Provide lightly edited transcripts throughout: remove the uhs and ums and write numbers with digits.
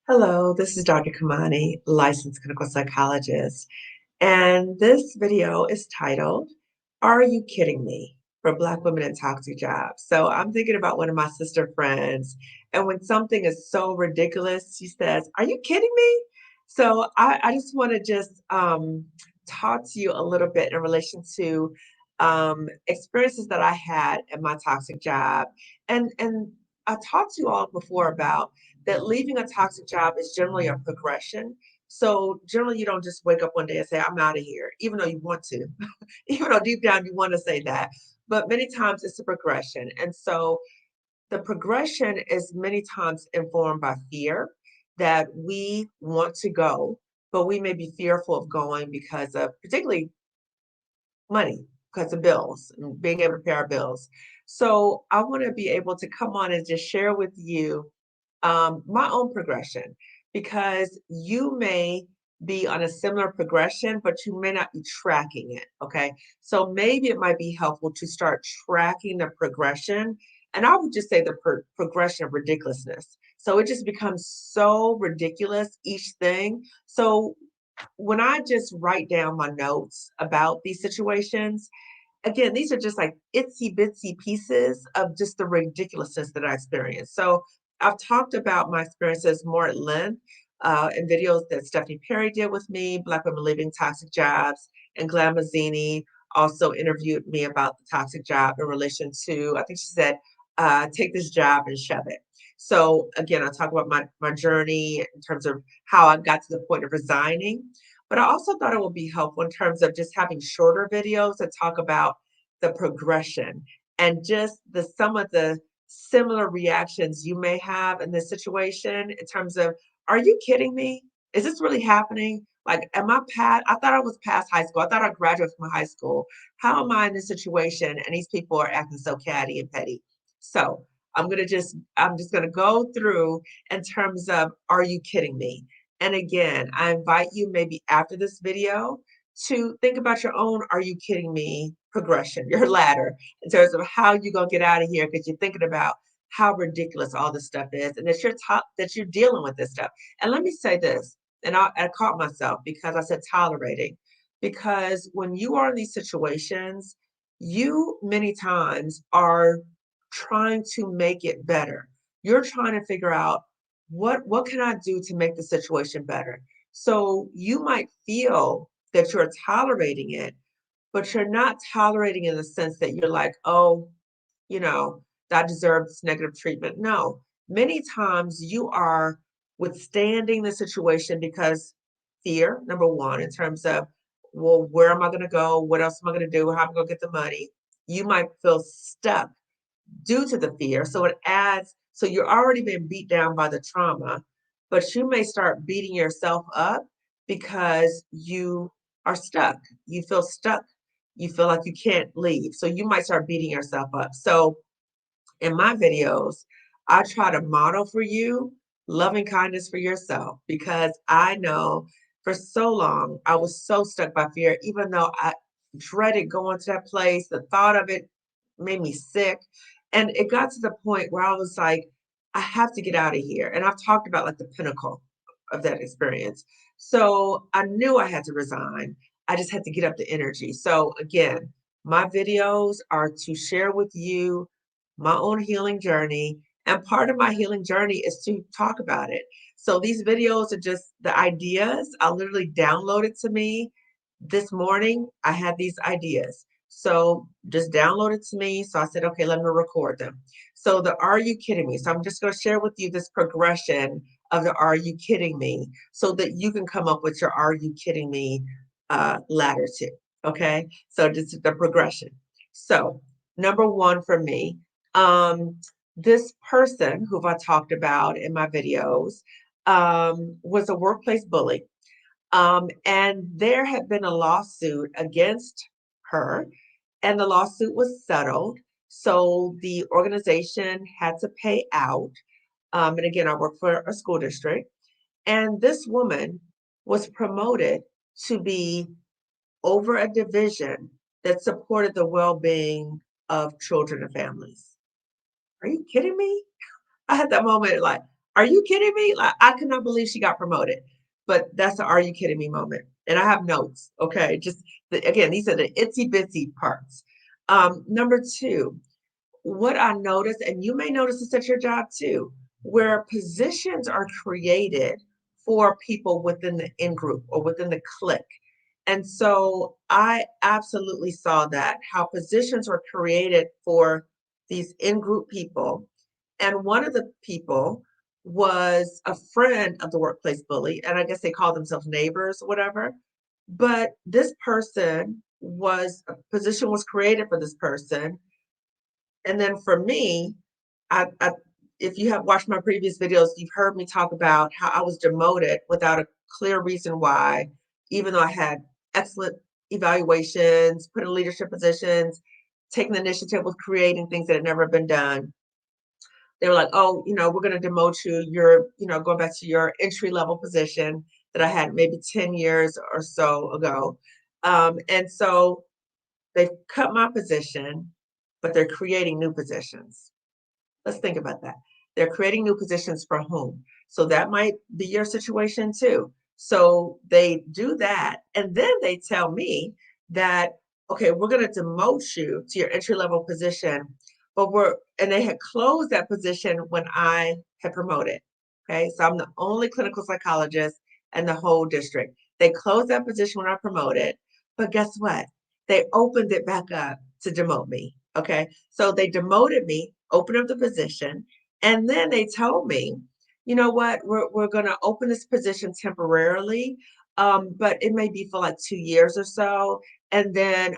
Hello, this is Dr. Kamani, licensed clinical psychologist, and this video is titled, Are You Kidding Me? For Black Women in Toxic Jobs. So I'm thinking about one of my sister friends, and when something is so ridiculous, she says, Are you kidding me? So I just want to just talk to you a little bit in relation to experiences that I had at my toxic job. And I talked to you all before about that leaving a toxic job is generally a progression. So generally, you don't just wake up one day and say, I'm out of here, even though you want to, even though deep down you want to say that. But many times it's a progression. And so the progression is many times informed by fear that we want to go, but we may be fearful of going because of particularly money, because of bills and being able to pay our bills. So I want to be able to come on and just share with you my own progression because you may be on a similar progression, but you may not be tracking it. Okay. So maybe it might be helpful to start tracking the progression. And I would just say the progression of ridiculousness. So it just becomes so ridiculous, each thing. So when I just write down my notes about these situations, again, these are just like itsy bitsy pieces of just the ridiculousness that I experienced. So I've talked about my experiences more at length in videos that Stephanie Perry did with me, Black Women Leaving Toxic Jobs, and Glam Mazzini also interviewed me about the toxic job in relation to, I think she said, take this job and shove it. So again, I talk about my journey in terms of how I got to the point of resigning. But I also thought it would be helpful in terms of just having shorter videos that talk about the progression and just some of the similar reactions you may have in this situation in terms of, are you kidding me? Is this really happening? Like, am I past? I thought I was past high school. I thought I graduated from high school. How am I in this situation? And these people are acting so catty and petty. So I'm just gonna go through in terms of, are you kidding me? And again, I invite you maybe after this video to think about your own "Are you kidding me?" progression, your ladder, in terms of how you're gonna get out of here because you're thinking about how ridiculous all this stuff is, and that you're dealing with this stuff. And let me say this, and I caught myself because I said tolerating, because when you are in these situations, you many times are trying to make it better. You're trying to figure out what can I do to make the situation better? So you might feel that you're tolerating it, but you're not tolerating in the sense that you're like, oh, you know, that deserves negative treatment. No, many times you are withstanding the situation because fear, number one, in terms of, well, where am I going to go? What else am I going to do? How am I going to get the money? You might feel stuck due to the fear. So it adds, so you're already been beat down by the trauma, but you may start beating yourself up because you are stuck. You feel stuck. You feel like you can't leave. So you might start beating yourself up. So in my videos, I try to model for you loving kindness for yourself because I know for so long I was so stuck by fear, even though I dreaded going to that place. The thought of it made me sick. And it got to the point where I was like, I have to get out of here. And I've talked about like the pinnacle of that experience. So I knew I had to resign. I just had to get up the energy. So again, my videos are to share with you my own healing journey. And part of my healing journey is to talk about it. So these videos are just the ideas. I literally downloaded to me this morning. I had these ideas. So just download it to me. So I said, okay, let me record them. So the Are You Kidding Me? So I'm just going to share with you this progression of the Are You Kidding Me so that you can come up with your Are You Kidding Me ladder too. Okay. So just the progression. So number one for me, um, this person who I talked about in my videos was a workplace bully. And there had been a lawsuit against her, and the lawsuit was settled. So the organization had to pay out. And again, I work for a school district. And this woman was promoted to be over a division that supported the well being of children and families. Are you kidding me? I had that moment like, Are you kidding me? Like, I could not believe she got promoted. But that's the "Are you kidding me" moment. And I have notes. Okay. Just again, these are the itsy bitsy parts. Number two, what I notice, and you may notice this at your job too, where positions are created for people within the in group or within the clique. And so I absolutely saw that, how positions were created for these in group people. And one of the people was a friend of the workplace bully, and I guess they call themselves neighbors or whatever. But this person was a position was created for this person, and then for me, I if you have watched my previous videos, you've heard me talk about how I was demoted without a clear reason why, even though I had excellent evaluations, put in leadership positions, taking the initiative with creating things that had never been done. They were like, "Oh, we're going to demote you. You're, going back to your entry level position that I had maybe 10 years or so ago." And so they've cut my position, but they're creating new positions. Let's think about that. They're creating new positions for whom? So that might be your situation too. So they do that, and then they tell me that, okay, we're going to demote you to your entry level position, but and they had closed that position when I had promoted. Okay, so I'm the only clinical psychologist in the whole district. They closed that position when I promoted, but guess what? They opened it back up to demote me. Okay, so they demoted me, opened up the position, and then they told me, you know what, we're going to open this position temporarily, but it may be for like 2 years or so, and then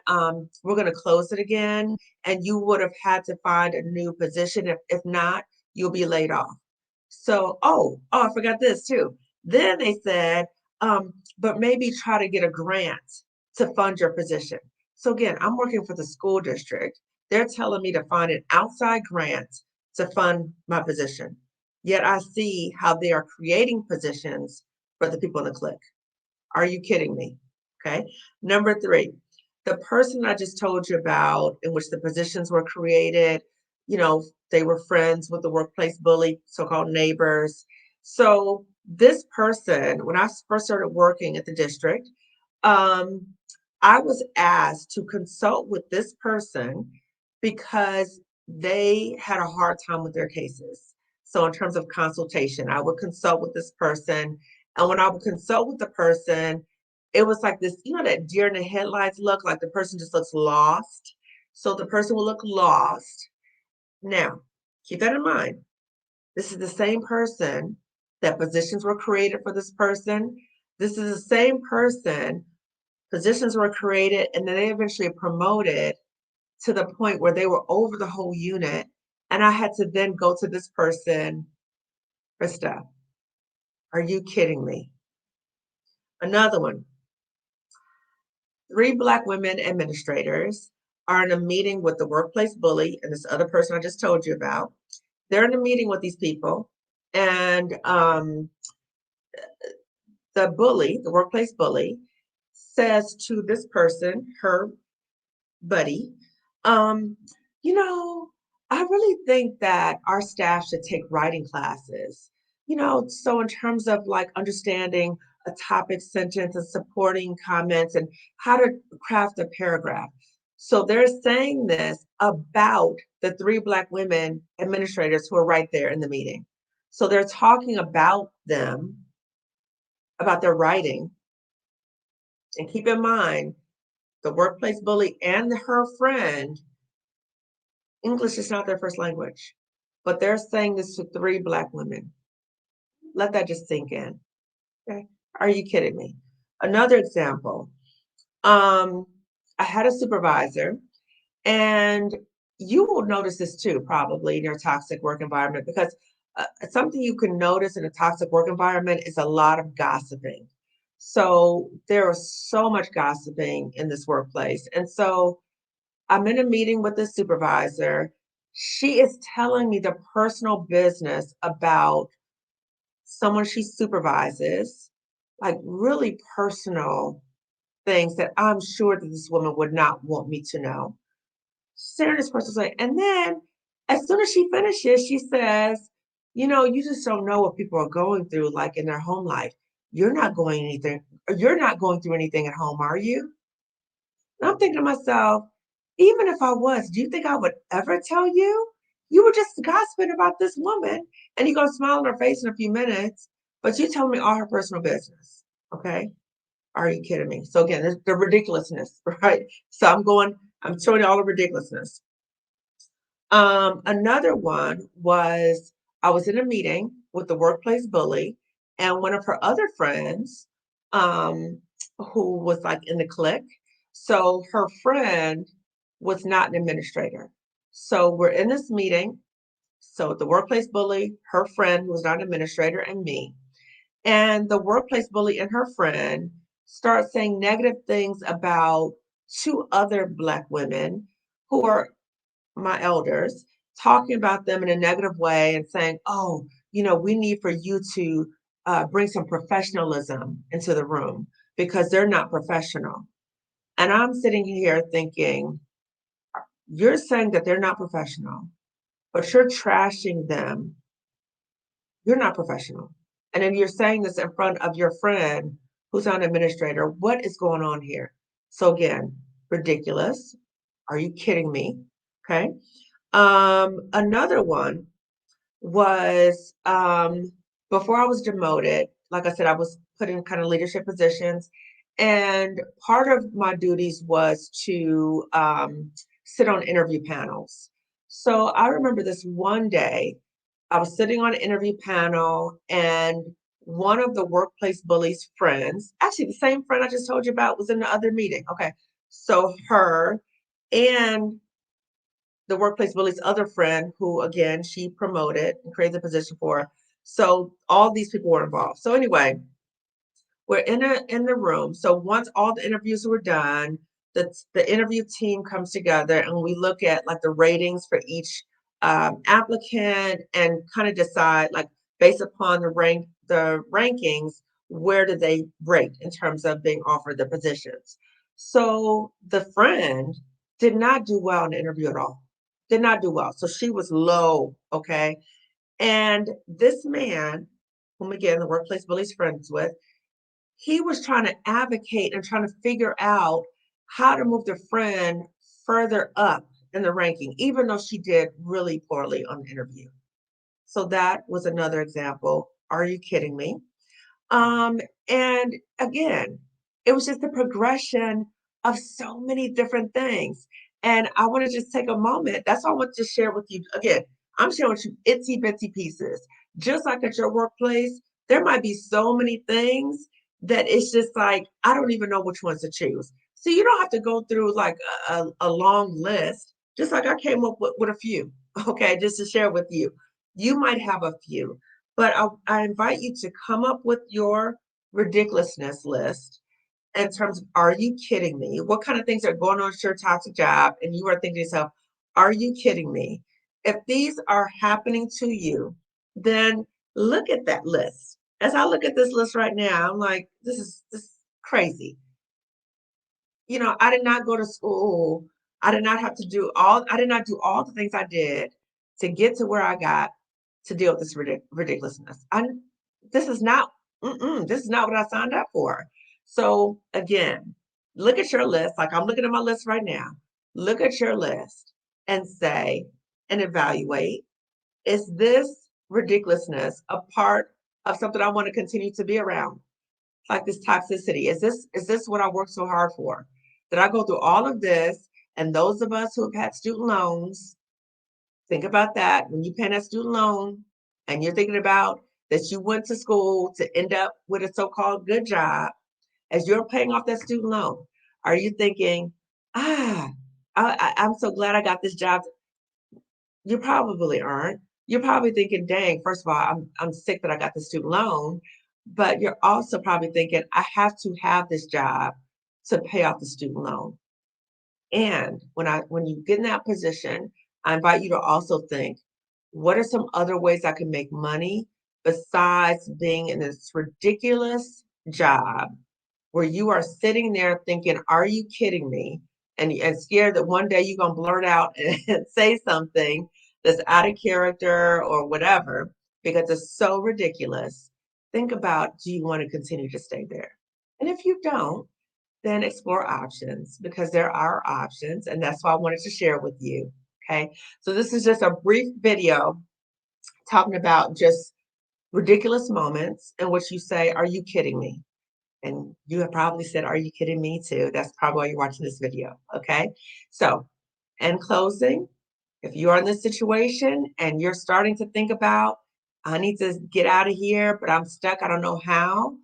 we're going to close it again, and you would have had to find a new position. If not, you'll be laid off. So, I forgot this too. Then they said, but maybe try to get a grant to fund your position. So again, I'm working for the school district. They're telling me to find an outside grant to fund my position. Yet I see how they are creating positions for the people in the clique. Are you kidding me? Okay. Number three, the person I just told you about, in which the positions were created, they were friends with the workplace bully, so called neighbors. So this person, when I first started working at the district, um, I was asked to consult with this person because they had a hard time with their cases. So, in terms of consultation, I would consult with this person. And when I would consult with the person, it was like this, that deer in the headlights look, like the person just looks lost. So, the person will look lost. Now, keep that in mind. This is the same person that positions were created for this person. This is the same person. Positions were created, and then they eventually promoted to the point where they were over the whole unit. And I had to then go to this person for stuff. Are you kidding me? Another one. 3 Black women administrators are in a meeting with the workplace bully and this other person I just told you about. They're in a meeting with these people, and the bully, the workplace bully, says to this person, her buddy, um, you know, I really think that our staff should take writing classes. So in terms of like understanding a topic sentence and supporting comments and how to craft a paragraph. So they're saying this about the 3 Black women administrators who are right there in the meeting. So they're talking about them, about their writing. And keep in mind, the workplace bully and her friend, English is not their first language, but they're saying this to 3 Black women. Let that just sink in. Okay. Are you kidding me? Another example. Um, I had a supervisor, and you will notice this too, probably in your toxic work environment, because something you can notice in a toxic work environment is a lot of gossiping. So there is so much gossiping in this workplace. And so I'm in a meeting with the supervisor. She is telling me the personal business about someone she supervises, like really personal things that I'm sure that this woman would not want me to know. Sharing this person's like, and then as soon as she finishes, she says, You just don't know what people are going through, like in their home life. You're not going through anything at home, are you? And I'm thinking to myself, even if I was, do you think I would ever tell you? You were just gossiping about this woman, and you're gonna smile on her face in a few minutes, but you telling me all her personal business. Okay. Are you kidding me? So again, the ridiculousness, right? So I'm showing you all the ridiculousness. Another one was I was in a meeting with the workplace bully, and one of her other friends, um, who was like in the clique. So her friend was not an administrator. So we're in this meeting. So the workplace bully, her friend who was not an administrator, and me. And the workplace bully and her friend start saying negative things about two other Black women who are my elders, talking about them in a negative way and saying, oh, we need for you to bring some professionalism into the room because they're not professional. And I'm sitting here thinking, you're saying that they're not professional, but you're trashing them. You're not professional. And then you're saying this in front of your friend who's an administrator. What is going on here? So again, ridiculous. Are you kidding me? Okay. Another one was before I was demoted, like I said, I was put in kind of leadership positions. And part of my duties was to sit on interview panels. So I remember this one day, I was sitting on an interview panel, and one of the workplace bully's friends, actually the same friend I just told you about, was in the other meeting. Okay. So her and the workplace bully's other friend, who again she promoted and created the position for. So all these people were involved. So anyway, we're in the room. So once all the interviews were done, the interview team comes together and we look at like the ratings for each applicant and kind of decide like based upon the rankings, where do they rate in terms of being offered the positions. So the friend did not do well in the interview at all. Did not do well. So she was low, okay? And this man, whom again the workplace bully's friends with, he was trying to advocate and trying to figure out how to move the friend further up in the ranking, even though she did really poorly on the interview. So that was another example. Are you kidding me? Um, and again, it was just a progression of so many different things. And I want to just take a moment. That's all I want to share with you. Again, I'm sharing with you itsy bitsy pieces. Just like at your workplace, there might be so many things that it's just like, I don't even know which ones to choose. So you don't have to go through like a long list, just like I came up with a few, okay, just to share with you. You might have a few. But I invite you to come up with your ridiculousness list in terms of, are you kidding me? What kind of things are going on at your toxic job? And you are thinking to yourself, are you kidding me? If these are happening to you, then look at that list. As I look at this list right now, I'm like, this is crazy. I did not go to school. I did not do all the things I did to get to where I got to deal with this ridiculousness. This is not, this is not what I signed up for. So again, look at your list. Like I'm looking at my list right now. Look at your list and say and evaluate, is this ridiculousness a part of something I want to continue to be around? Like this toxicity. Is this what I worked so hard for? Did I go through all of this? And those of us who have had student loans, think about that when you pay that student loan and you're thinking about that you went to school to end up with a so-called good job as you're paying off that student loan. Are you thinking, ah, I'm so glad I got this job? You probably aren't. You're probably thinking, dang, first of all, I'm sick that I got the student loan. But you're also probably thinking, I have to have this job to pay off the student loan. And when you get in that position, I invite you to also think, what are some other ways I can make money besides being in this ridiculous job where you are sitting there thinking, are you kidding me? And scared that one day you're going to blurt out and say something that's out of character or whatever. because it's so ridiculous. Think about, do you want to continue to stay there? And if you don't, then explore options because there are options. And that's why I wanted to share with you. Okay. So this is just a brief video talking about just ridiculous moments in which you say, are you kidding me? And you have probably said, are you kidding me too? That's probably why you're watching this video. Okay. So in closing, if you're in this situation and you're starting to think about, I need to get out of here, but I'm stuck, I don't know how,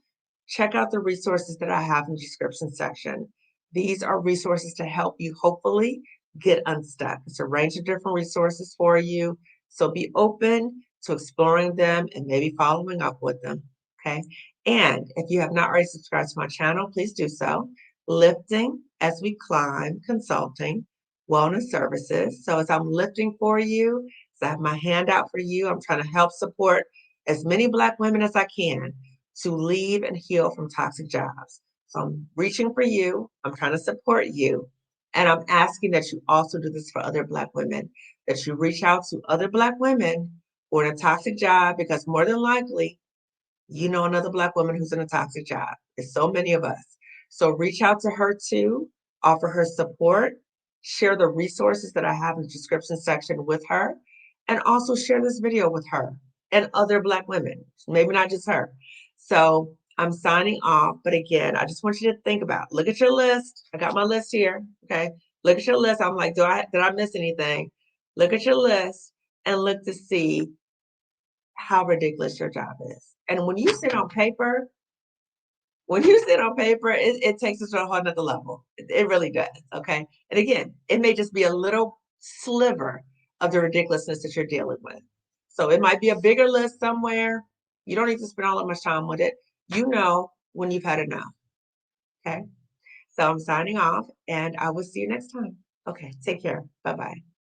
check out the resources that I have in the description section. These are resources to help you hopefully get unstuck. It's a range of different resources for you. So be open to exploring them and maybe following up with them. Okay. And if you have not already subscribed to my channel, please do so. Lifting as we climb consulting wellness services. So as I'm lifting for you, as I have my hand out for you, I'm trying to help support as many Black women as I can to leave and heal from toxic jobs. So I'm reaching for you. I'm trying to support you. And I'm asking that you also do this for other Black women, that you reach out to other Black women who are in a toxic job, because more than likely, you know another Black woman who's in a toxic job. There's so many of us. So reach out to her too, offer her support, share the resources that I have in the description section with her, and also share this video with her and other Black women, maybe not just her. So I'm signing off, but again, I just want you to think about, look at your list. I got my list here, okay? Look at your list. I'm like, did I miss anything? Look at your list and look to see how ridiculous your job is. And when you sit on paper, it takes us to a whole nother level. It really does. Okay. And again, it may just be a little sliver of the ridiculousness that you're dealing with. So it might be a bigger list somewhere. You don't need to spend all that much time with it. You know when you've had enough. Okay. So I'm signing off and I will see you next time. Okay. Take care. Bye bye.